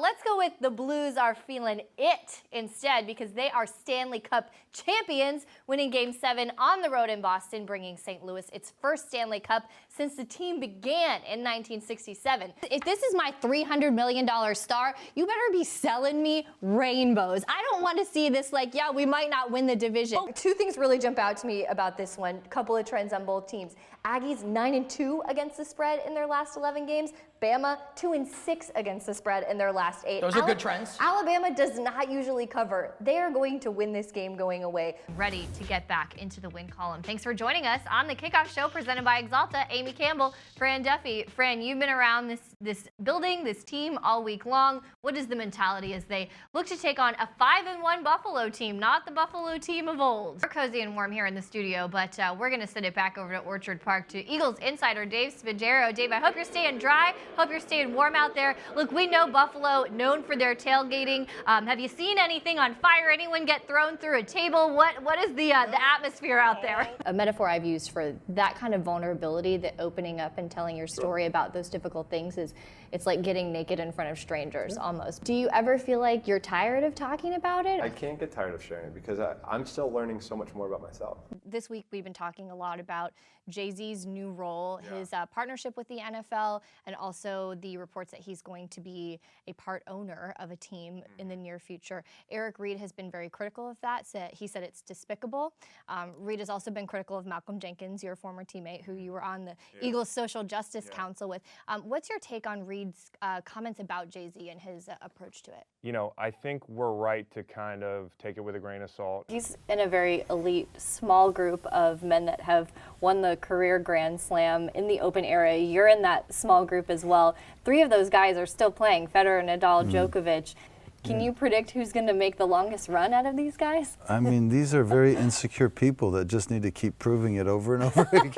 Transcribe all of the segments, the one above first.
let's go with the Blues are feeling it instead, because they are Stanley Cup champions, winning Game 7 on the road in Boston, bringing St. Louis its first Stanley Cup since the team began in 1967. If this is my $300 million star, you better be selling me rainbows. I don't want to see this like, yeah, we might not win the division. Oh, two things really jump out to me about this one. A couple of trends on both teams. Aggies 9-2 against the spread in their last 11 games. Bama 2-6 against the spread in their last 8. Those are good trends. Alabama does not usually cover. They are going to win this game going away. Ready to get back into the win column. Thanks for joining us on the Kickoff Show presented by Exalta. Amy Campbell, Fran Duffy. Fran, you've been around this building, this team all week long. What is the mentality as they look to take on a 5-1 Buffalo team, not the Buffalo team of old? We're cozy and warm here in the studio, but we're going to send it back over to Orchard Park to Eagles insider Dave Spagero. Dave, I hope you're staying dry. Hope you're staying warm out there. Look, we know Buffalo, known for their tailgating. Have you seen anything on fire? Anyone get thrown through a table? What is the atmosphere out there? A metaphor I've used for that kind of vulnerability, that opening up and telling your story about those difficult things, is it's like getting naked in front of strangers almost. Do you ever feel like you're tired of talking about it? I can't get tired of sharing it because I'm still learning so much more about myself. This week we've been talking a lot about Jay-Z's new role, his partnership with the NFL, and also the reports that he's going to be a part owner of a team in the near future. Eric Reed has been very critical of that. He said it's despicable. Reed has also been critical of Malcolm Jenkins, your former teammate, who you were on the Eagles Social Justice Council with. What's your take on Reed's comments about Jay-Z and his approach to it? You know, I think we're right to kind of take it with a grain of salt. He's in a very elite, small group of men that have won the career Grand Slam in the Open era. You're in that small group as well. 3 of those guys are still playing, Federer, Nadal, Djokovic. Can you predict who's going to make the longest run out of these guys? I mean, these are very insecure people that just need to keep proving it over and over again.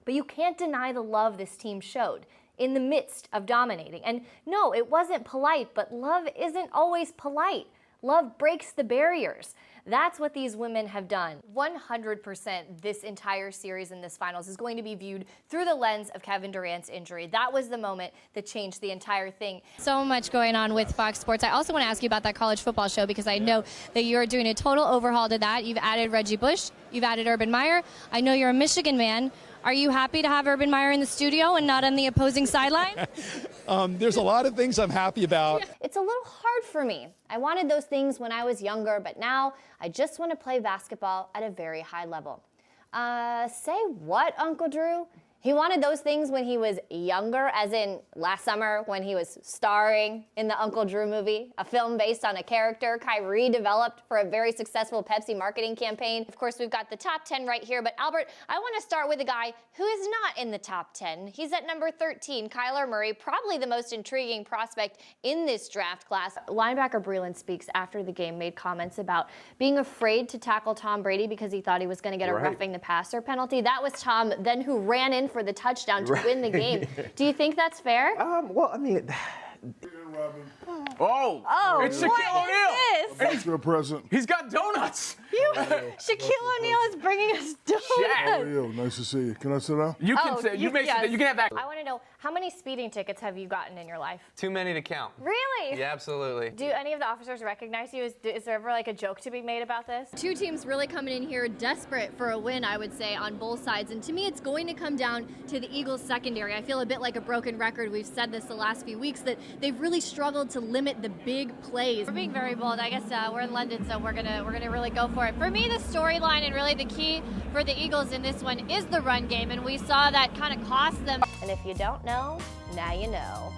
But you can't deny the love this team showed in the midst of dominating. And no, it wasn't polite, but love isn't always polite. Love breaks the barriers. That's what these women have done. 100% this entire series in this finals is going to be viewed through the lens of Kevin Durant's injury. That was the moment that changed the entire thing. So much going on with Fox Sports. I also want to ask you about that college football show, because I know that you're doing a total overhaul to that. You've added Reggie Bush. You've added Urban Meyer. I know you're a Michigan man. Are you happy to have Urban Meyer in the studio and not on the opposing sideline? There's a lot of things I'm happy about. It's a little hard for me. I wanted those things when I was younger, but now I just want to play basketball at a very high level. Say what, Uncle Drew? He wanted those things when he was younger, as in last summer when he was starring in the Uncle Drew movie, a film based on a character Kyrie developed for a very successful Pepsi marketing campaign. Of course, we've got the top 10 right here, but Albert, I want to start with a guy who is not in the top 10. He's at number 13, Kyler Murray, probably the most intriguing prospect in this draft class. Linebacker Breeland Speaks after the game made comments about being afraid to tackle Tom Brady because he thought he was going to get a roughing the passer penalty. That was Tom then who ran in for the touchdown to win the game. Do you think that's fair? Well, I mean... Oh, it's Shaquille O'Neal. Thanks for the present. He's got donuts. Shaquille O'Neal is bringing us donuts. How are you? Nice to see you. Can I sit down? You can say, you can have that. I want to know, how many speeding tickets have you gotten in your life? Too many to count. Really? Yeah, absolutely. Do any of the officers recognize you? Is there ever like a joke to be made about this? Two teams really coming in here desperate for a win, I would say, on both sides. And to me, it's going to come down to the Eagles secondary. I feel a bit like a broken record. We've said this the last few weeks, that they've really struggled to limit the big plays. We're being very bold. I guess we're in London, so we're gonna really go for it. For me, the storyline and really the key for the Eagles in this one is the run game, and we saw that kind of cost them. And if you don't know, now you know.